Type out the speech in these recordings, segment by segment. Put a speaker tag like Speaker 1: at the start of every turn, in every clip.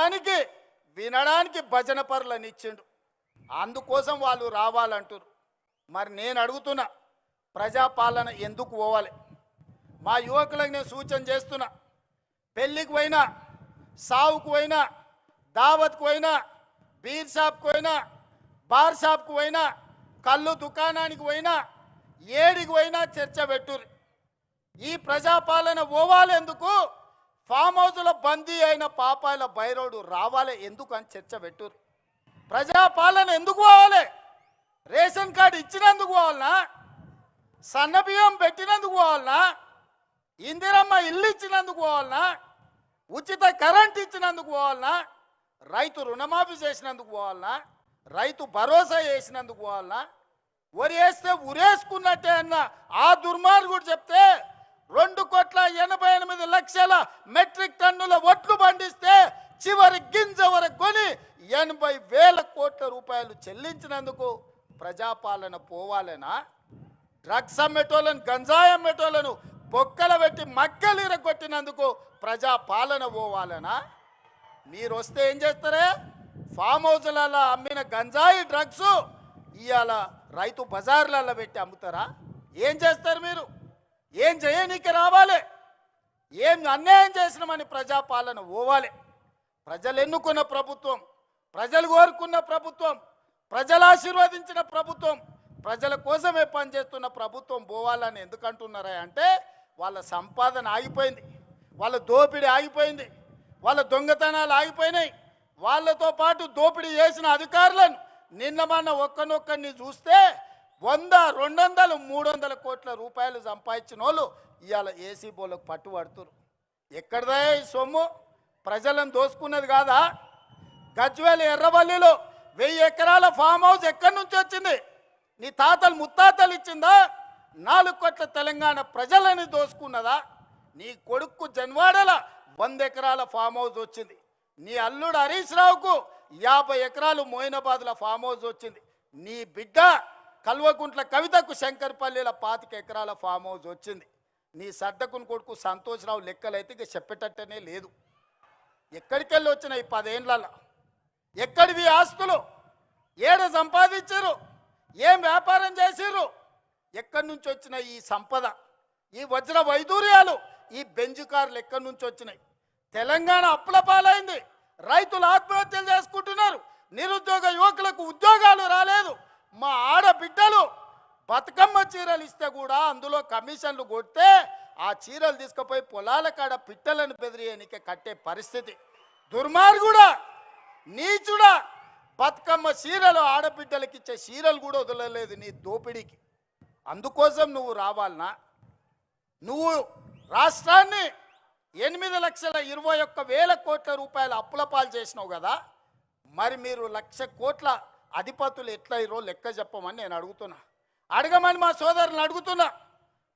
Speaker 1: చూడడానికి వినడానికి భజన పరులని ఇచ్చిండు. అందుకోసం వాళ్ళు రావాలంటారు. మరి నేను అడుగుతున్నా, ప్రజాపాలన ఎందుకు పోవాలి? మా యువకులకు నేను సూచన చేస్తున్నా, పెళ్ళికి పోయినా, సావుకు పోయినా, దావత్కు పోయినా, బీర్ షాప్కి పోయినా, బార్ షాప్కి పోయినా, కళ్ళు దుకాణానికి పోయినా, ఏడికి పోయినా చర్చ పెట్టుర్రి. ఈ ప్రజాపాలన పోవాలి ఎందుకు? ఫామ్ హౌస్లో బందీ అయిన పాపాల బైరోడు రావాలి ఎందుకు అని చర్చ పెట్టుర్రి. ప్రజాపాలన ఎందుకు పోవాలి? రేషన్ కార్డు ఇచ్చినందుకు పోవాలనా? సన్నబియ్యం పెట్టినందుకు పోవాలనా? ఇందిరమ్మ ఇల్లు ఇచ్చినందుకు పోవాలనా? ఉచిత కరెంట్ ఇచ్చినందుకు పోవాలనా? రైతు రుణమాఫీ చేసినందుకు పోవాలనా? రైతు భరోసా చేసినందుకు పోవాలనా? వరి వేస్తే ఉరేసుకున్నట్టే అన్న ఆ దుర్మార్గుడు చెప్తే 2,88,00,000 మెట్రిక్ టన్నుల ఒట్లు పండిస్తే చివరి గింజ వరకు కొని 80,000 కోట్ల రూపాయలు చెల్లించినందుకు ప్రజాపాలన పోవాలనా? డ్రగ్స్ అమ్మేటోళ్ళను, గంజాయి అమ్మేటోళ్ళను బొక్కల పెట్టి మక్కలు ఇరగొట్టినందుకు ప్రజాపాలన పోవాలనా? మీరు వస్తే ఏం చేస్తారే? ఫామ్ హౌస్లలో అమ్మిన గంజాయి డ్రగ్స్ ఇవాళ రైతు బజార్లలో పెట్టి అమ్ముతారా? ఏం చేస్తారు మీరు? ఏం చేయనీకి రావాలి? ఏం అన్యాయం చేసినామని ప్రజాపాలన పోవాలి. ప్రజలు ఎన్నుకున్న ప్రభుత్వం, ప్రజలు కోరుకున్న ప్రభుత్వం, ప్రజలు ఆశీర్వదించిన ప్రభుత్వం, ప్రజల కోసమే పనిచేస్తున్న ప్రభుత్వం పోవాలని ఎందుకంటున్నారా అంటే వాళ్ళ సంపాదన ఆగిపోయింది, వాళ్ళ దోపిడీ ఆగిపోయింది, వాళ్ళ దొంగతనాలు ఆగిపోయినాయి. వాళ్ళతో పాటు దోపిడీ చేసిన అధికారులను నిన్న మొన్న ఒక్కనొక్కరిని చూస్తే 100, 200, 300 కోట్ల రూపాయలు సంపాదించిన వాళ్ళు ఇవాళ ఏసీ బోలకు పట్టుబడుతున్నారు. ఎక్కడదా ఈ సొమ్ము? ప్రజలను దోసుకున్నది కాదా? గజ్వేల్ ఎర్రవల్లిలో 1000 ఎకరాల ఫామ్ హౌస్ ఎక్కడి నుంచి వచ్చింది? నీ తాతలు ముత్తాతలు ఇచ్చిందా? 4 కోట్ల తెలంగాణ ప్రజలని దోసుకున్నదా? నీ కొడుకు జన్వాడల 100 ఎకరాల ఫామ్ హౌస్ వచ్చింది. నీ అల్లుడు హరీష్ రావుకు 50 ఎకరాలు మోయినాబాద్ల ఫామ్ హౌస్ వచ్చింది. నీ బిడ్డ కల్వకుంట్ల కవితకు శంకర్పల్లిల 25 ఎకరాల ఫామ్ హౌస్ వచ్చింది. నీ సడ్డకుని కొడుకు సంతోష్రావు లెక్కలైతే ఇక చెప్పేటట్టనే లేదు. ఎక్కడికెళ్ళి వచ్చినాయి 10 ఏళ్ళలో? ఎక్కడివి ఆస్తులు? ఏడ సంపాదించారు? ఏం వ్యాపారం చేసిర్రు? ఎక్కడి నుంచి వచ్చిన ఈ సంపద, ఈ వజ్ర వైదూర్యాలు, ఈ బెంజు కార్లు ఎక్కడి నుంచి వచ్చినాయి? తెలంగాణ అప్పుల పాలైంది. రైతులు ఆత్మహత్యలు చేసుకుంటున్నారు. నిరుద్యోగ యువకులకు ఉద్యోగాలు రాలేదు. మా ఆడబిడ్డలు బతుకమ్మ చీరలు ఇస్తే కూడా అందులో కమిషన్లు కొడితే ఆ చీరలు తీసుకుపోయి పొలాల కాడ పిట్టలను బెదిరియనికే కట్టే పరిస్థితి. దుర్మార్గుడా, నీచుడా, బతుకమ్మ చీరలు ఆడబిడ్డలకి ఇచ్చే చీరలు కూడా వదలలేదు నీ దోపిడీకి. అందుకోసం నువ్వు రావాలనా? నువ్వు రాష్ట్రాన్ని 8,21,000 కోట్ల రూపాయల అప్పుల పాలు చేసినావు కదా. మరి మీరు 1,00,000 కోట్ల అధిపతులు ఎట్లయిరో లెక్క చెప్పమని నేను అడుగుతున్నా. అడగమని మా సోదరులను అడుగుతున్నా.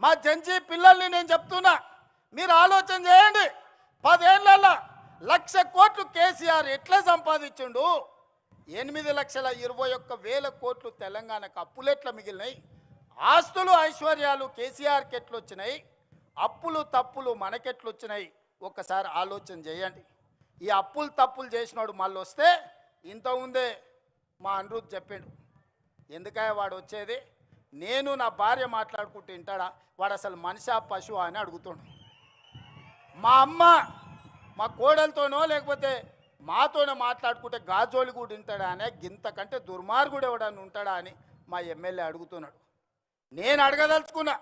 Speaker 1: మా జంజీ పిల్లల్ని నేను చెప్తున్నా, మీరు ఆలోచన చేయండి. 10 ఏళ్లలో 1,00,000 కోట్లు కేసీఆర్ ఎట్లా సంపాదించిండు? 8,21,000 కోట్లు తెలంగాణకు అప్పులు ఎట్లా మిగిలినాయి? ఆస్తులు ఐశ్వర్యాలు కేసీఆర్కి ఎట్లొచ్చినాయి? అప్పులు తప్పులు మనకెట్లొచ్చినాయి? ఒక్కసారి ఆలోచన చేయండి. ఈ అప్పులు తప్పులు చేసినాడు మళ్ళీ వస్తే ఇంత ఉందే మా అనిరుద్ధ్ చెప్పాడు. ఎందుకయ్యా వాడు వచ్చేది? నేను నా భార్య మాట్లాడుకుంటూ వింటాడా? వాడు అసలు మనిషా పశువా అని అడుగుతాడు. మా అమ్మ మా కోడలతోనో లేకపోతే మాతోనే మాట్లాడుకుంటే గాజోలి కూడా వింటాడా అనే గింతకంటే దుర్మార్గుడు ఎవడని ఉంటాడా అని మా ఎమ్మెల్యే అడుగుతున్నాడు. నేను అడగదలుచుకున్నా.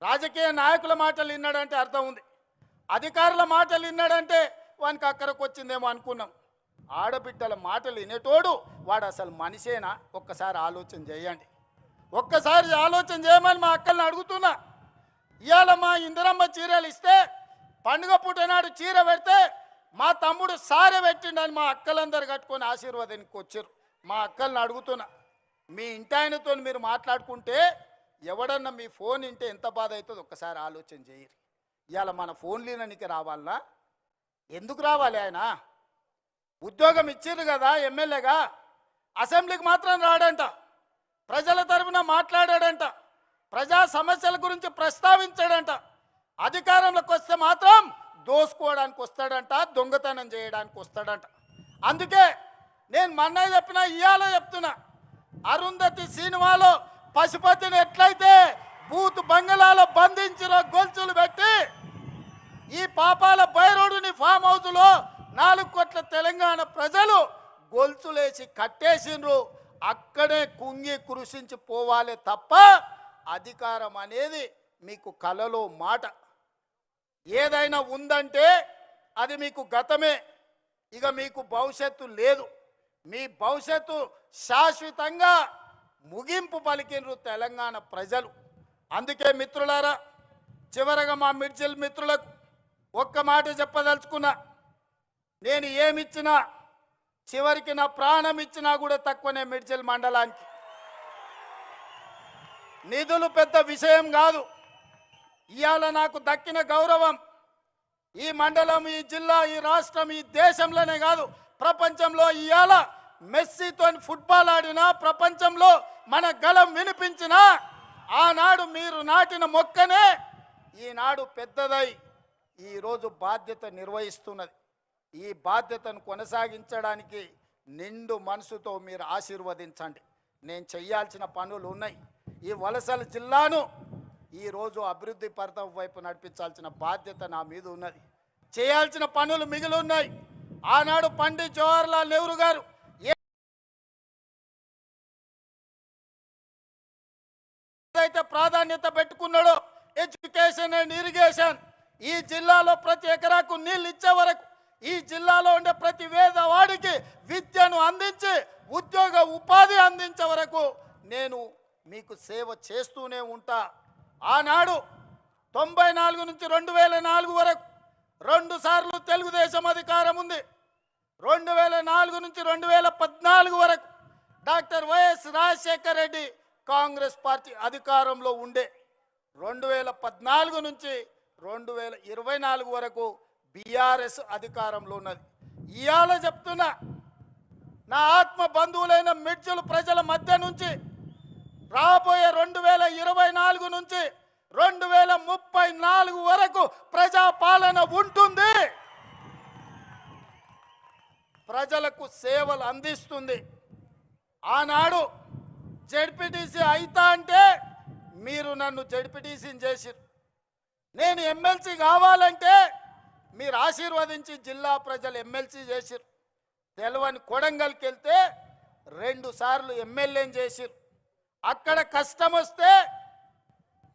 Speaker 1: రాజకీయ నాయకుల మాటలు విన్నాడంటే అర్థం ఉంది, అధికారుల మాటలు విన్నాడంటే వానికి అక్కడికి వచ్చిందేమో అనుకున్నాం. ఆడబిడ్డల మాటలు వినేటోడు వాడు అసలు మనిషేనా? ఒక్కసారి ఆలోచన చేయండి. ఒక్కసారి ఆలోచన చేయమని మా అక్కల్ని అడుగుతున్నా. ఇవాళ మా ఇందిరమ్మ చీరలు ఇస్తే పండుగ పూట నాడు చీర పెడితే మా తమ్ముడు సారె పెట్టిండని మా అక్కలందరూ కట్టుకొని ఆశీర్వాదానికి వచ్చారు. మా అక్కల్ని అడుగుతున్నా, మీ ఇంటాయనతో మీరు మాట్లాడుకుంటే ఎవడన్నా మీ ఫోన్ వింటే ఎంత బాధ అవుతుందో ఒక్కసారి ఆలోచన చేయరు. ఇవాళ మన ఫోన్లీననికి రావాలనా? ఎందుకు రావాలి? ఆయన ఉద్యోగం ఇచ్చిర్రు కదా ఎమ్మెల్యేగా, అసెంబ్లీకి మాత్రం రాడంట, ప్రజల తరఫున మాట్లాడాడంట, ప్రజా సమస్యల గురించి ప్రస్తావించాడంట. అధికారంలోకి వస్తే మాత్రం దోసుకోవడానికి వస్తాడంట, దొంగతనం చేయడానికి వస్తాడంట. అందుకే నేను మొన్న చెప్పినా, ఇవాళ చెప్తున్నా, అరుంధతి సినిమాలో పశుపతిని ఎట్లయితే బూత్ బంగళాలో బంధించిన గొలుసులు పెట్టి ఈ పాపాల భైరవుడిని ఫామ్ హౌస్లో 4 కోట్ల తెలంగాణ ప్రజలు గొలుసులేసి కట్టేసిండ్రు. అక్కడే కుంగి కృషించి పోవాలి తప్ప అధికారం అనేది మీకు కలలో మాట. ఏదైనా ఉందంటే అది మీకు గతమే, ఇక మీకు భవిష్యత్తు లేదు. మీ భవిష్యత్తు శాశ్వతంగా ముగింపు పలికినరు తెలంగాణ ప్రజలు. అందుకే మిత్రులారా, చివరగా మా మిర్జిల్ మిత్రులకు ఒక్క మాట చెప్పదలుచుకున్నా, నేను ఏమిచ్చినా చివరికి నా ప్రాణం ఇచ్చినా కూడా తక్కువనే. మిర్జిల్ మండలానికి నిధులు పెద్ద విషయం కాదు. ఇవాళ నాకు దక్కిన గౌరవం ఈ మండలం, ఈ జిల్లా, ఈ రాష్ట్రం, ఈ దేశంలోనే కాదు ప్రపంచంలో. ఇవాళ మెస్సీతో ఫుట్బాల్ ఆడినా, ప్రపంచంలో మన గలం వినిపించినా, ఆనాడు మీరు నాటిన మొక్కనే ఈనాడు పెద్దదై ఈరోజు బాధ్యత నిర్వహిస్తున్నది. ఈ బాధ్యతను కొనసాగించడానికి నిండు మనసుతో మీరు ఆశీర్వదించండి. నేను చేయాల్సిన పనులు ఉన్నాయి. ఈ వలసల జిల్లాను ఈరోజు అభివృద్ధి పథం వైపు నడిపించాల్సిన బాధ్యత నా మీద ఉన్నది. చేయాల్సిన పనులు మిగిలి ఉన్నాయి. ఆనాడు పండిత్ జవహర్లాల్ నెహ్రూ గారు ఏదైతే ప్రాధాన్యత పెట్టుకున్నాడో ఎడ్యుకేషన్ అండ్ ఇరిగేషన్, ఈ జిల్లాలో ప్రతి ఎకరాకు నీళ్ళు ఇచ్చే వరకు, ఈ జిల్లాలో ఉండే ప్రతి పేదవాడికి విద్యను అందించి ఉద్యోగ ఉపాధి అందించే వరకు నేను మీకు సేవ చేస్తూనే ఉంటా. ఆనాడు 94 నుంచి 2004 వరకు 2 సార్లు తెలుగుదేశం అధికారం ఉంది. 2004 నుంచి 2014 వరకు doctor YS Rajasekhara Reddy Congress party అధికారంలో ఉండే. 2014 నుంచి 2024 వరకు బీఆర్ఎస్ అధికారంలో ఉన్నది. ఇవాళ చెప్తున్నా, నా ఆత్మ బంధువులైన మిర్జుల ప్రజల మధ్య నుంచి రాబోయే 2024 నుంచి 2034 వరకు ప్రజాపాలన ఉంటుంది. ప్రజలకు సేవలు అందిస్తుంది. ఆనాడు జడ్పీటీసీ అయితా అంటే మీరు నన్ను జడ్పీటీసీని చేసిరు. నేను ఎమ్మెల్సీ కావాలంటే మీరు ఆశీర్వదించి జిల్లా ప్రజలు ఎమ్మెల్సీ చేసిరు. తెలవని కొడంగల్కి వెళ్తే 2 సార్లు ఎమ్మెల్యేని చేసిరు. అక్కడ కష్టం వస్తే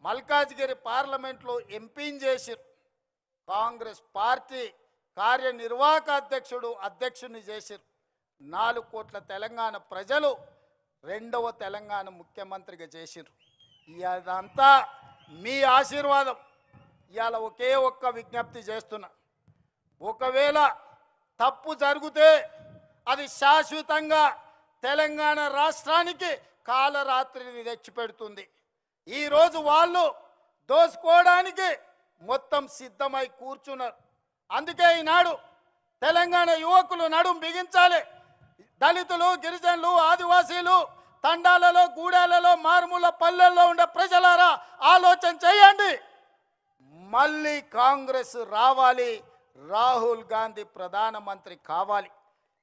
Speaker 1: మల్కాజ్గిరి పార్లమెంట్లో ఎంపీని చేసిరు. కాంగ్రెస్ పార్టీ కార్యనిర్వాహక అధ్యక్షుడిని చేసిరు. 4 కోట్ల తెలంగాణ ప్రజలు 2వ తెలంగాణ ముఖ్యమంత్రిగా చేసిరు. ఇదంతా మీ ఆశీర్వాదం. ఇవాళ ఒకే ఒక్క విజ్ఞప్తి చేస్తున్నా, ఒకవేళ తప్పు జరిగితే అది శాశ్వతంగా తెలంగాణ రాష్ట్రానికి కాలరాత్రిని తెచ్చిపెడుతుంది. ఈరోజు వాళ్ళు దోసుకోవడానికి మొత్తం సిద్ధమై కూర్చున్నారు. అందుకే ఈనాడు తెలంగాణ యువకులు నడుం బిగించాలి. దళితులు, గిరిజనులు, ఆదివాసీలు, తండాలలో, గూడాలలో, మారుమూల పల్లెల్లో ఉండే ప్రజలారా ఆలోచన చేయండి. మళ్ళీ కాంగ్రెస్ రావాలి, రాహుల్ గాంధీ ప్రధానమంత్రి కావాలి.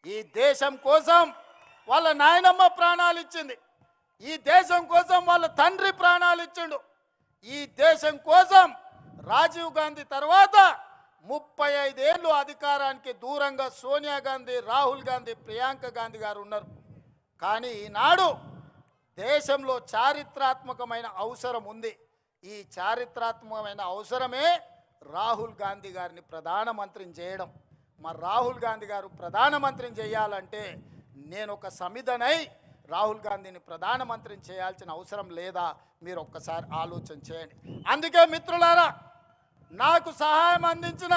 Speaker 1: ఈ దేశం కోసం వాళ్ళ నాయనమ్మ ప్రాణాలు ఇచ్చింది. ఈ దేశం కోసం వాళ్ళ తండ్రి ప్రాణాలు ఇచ్చిండు. ఈ దేశం కోసం రాజీవ్ గాంధీ తర్వాత 35 ఏళ్ళు అధికారానికి దూరంగా సోనియా గాంధీ, రాహుల్ గాంధీ, ప్రియాంక గాంధీ గారు ఉన్నారు. కానీ ఈనాడు దేశంలో చారిత్రాత్మకమైన అవసరం ఉంది. ఈ చారిత్రాత్మకమైన అవసరమే రాహుల్ గాంధీ గారిని ప్రధానమంత్రిని చేయడం. మరి రాహుల్ గాంధీ గారు ప్రధానమంత్రిని చేయాలంటే నేను ఒక సమిధనై రాహుల్ గాంధీని ప్రధానమంత్రిని చేయాల్సిన అవసరం లేదా? మీరు ఒక్కసారి ఆలోచన చేయండి. అందుకే మిత్రులారా, నాకు సహాయం అందించిన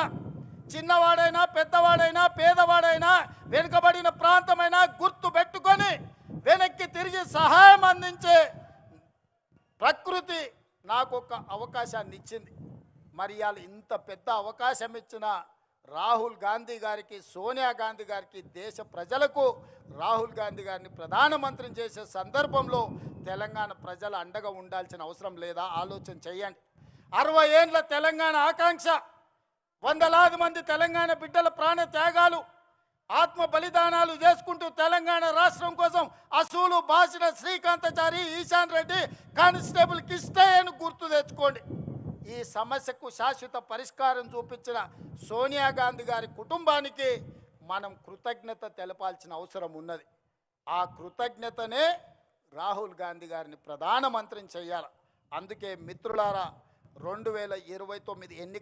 Speaker 1: చిన్నవాడైనా, పెద్దవాడైనా, పేదవాడైనా, వెనుకబడిన ప్రాంతమైనా గుర్తు పెట్టుకొని వెనక్కి తిరిగి సహాయం అందించే ప్రకృతి నాకు ఒక అవకాశాన్ని ఇచ్చింది. మరి ఇవాళ ఇంత పెద్ద అవకాశం ఇచ్చిన రాహుల్ గాంధీ గారికి, సోనియా గాంధీ గారికి, దేశ ప్రజలకు రాహుల్ గాంధీ గారిని ప్రధానమంత్రిని చేసే సందర్భంలో తెలంగాణ ప్రజల అండగా ఉండాల్సిన అవసరం లేదా? ఆలోచన చేయండి. 60 ఏళ్ళ తెలంగాణ ఆకాంక్ష వందలాది మంది తెలంగాణ బిడ్డల ప్రాణ త్యాగాలు, ఆత్మ బలిదానాలు చేసుకుంటూ తెలంగాణ రాష్ట్రం కోసం అసూలు బాసిన శ్రీకాంతాచారి, ఈశాన్ రెడ్డి, కానిస్టేబుల్ కిష్టయ్యను గుర్తు తెచ్చుకోండి. ఈ సమస్యకు శాశ్వత పరిష్కారం చూపించిన సోనియా గాంధీ గారి కుటుంబానికి మనం కృతజ్ఞత తెలపాల్సిన అవసరం ఉన్నది. ఆ కృతజ్ఞతనే రాహుల్ గాంధీ గారిని ప్రధానమంత్రిని చేయాలి. అందుకే మిత్రులారా, 2029 ఎన్నికల